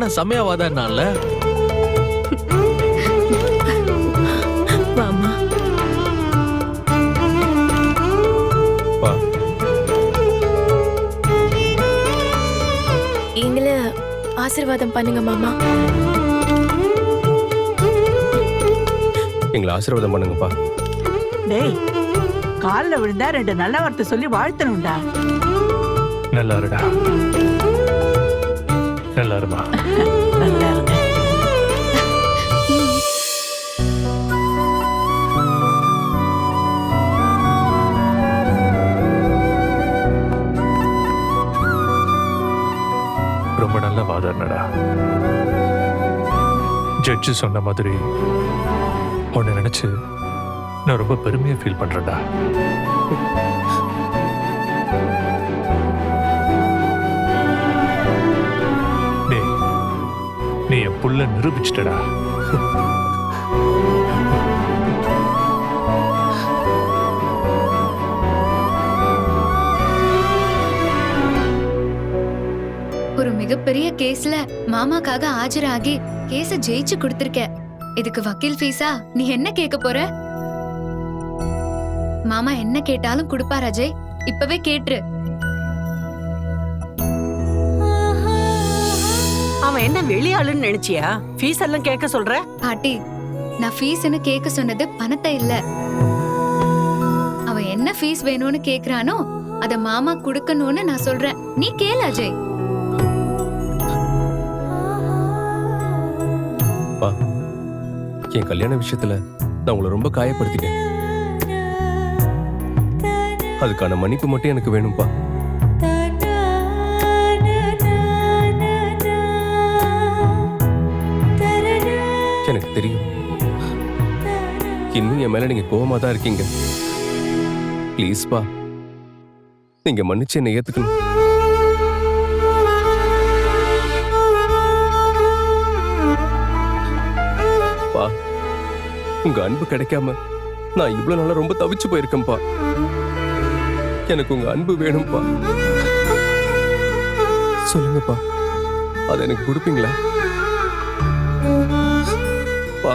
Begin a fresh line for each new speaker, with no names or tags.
நான் செம்மையா வாதாடினான்ல.
வாமா.
வா.
எங்களை ஆசீர்வாதம் பண்ணுங்க மாமா.
எங்களை ஆசீர்வாதம் பண்ணுங்கப்பா.
டேய், கால்ல விழுந்தா 2 நல்ல வார்த்தை சொல்லி வாழ்த்தணும்டா.
நல்லா இருடா, நல்லா இருமா.
நல்லா இருங்க.
ரொம்ப நல்ல வாதாடினடா. ஜட்ஜு சொன்ன மாதிரி உன்னை நினைச்சு நான் ரொம்ப பெருமையா ஃபீல் பண்றேன்டா. டேய், நீ என் புள்ள நிரூபிச்சிட்டடா.
ஒரு மிகப்பெரிய கேஸ்ல மாமாக்காக ஆஜராகி கேஸ ஜெயிச்சு கொடுத்திருக்க. இதுக்கு வக்கீல் ஃபீஸா நீ என்ன கேட்க போற? மாமா என்ன கேட்டாலும் கொடுப்பார் அஜய், இப்பவே கேட்டுரு.
அவன் என்ன வெளியாளுன்னு நினைச்சியா ஃபீஸ் எல்லாம் கேட்க சொல்ற?
பாட்டி, நான் ஃபீஸ்னு கேட்க சொன்னது பணத்தை இல்ல. அவன் என்ன ஃபீஸ் வேணும்னு கேக்குறானோ அத மாமா குடுக்கணும்னு நான் சொல்றேன். நீ கேளு அஜய்.
என் கல்யாண விஷயத்துல நான் உங்களை ரொம்ப காயப்படுத்திட்டேன். அதுக்கான மன்னிப்பு மட்டும் எனக்கு வேணும்பா. எனக்கு தெரியும் இன்னும் என் மேல நீங்க கோவமா தான் இருக்கீங்க. ப்ளீஸ்பா, நீங்க மன்னிச்சு என்னை ஏத்துக்கணும். பா, உங்க அன்பு கிடைக்காம நான் இவ்வளவு நாளா ரொம்ப தவிச்சு போயிருக்கேன்பா. எனக்கு உங்க அன்பு வேணும்பா. சொல்லுங்கப்பா, அதை எனக்கு கொடுப்பீங்களா? பா.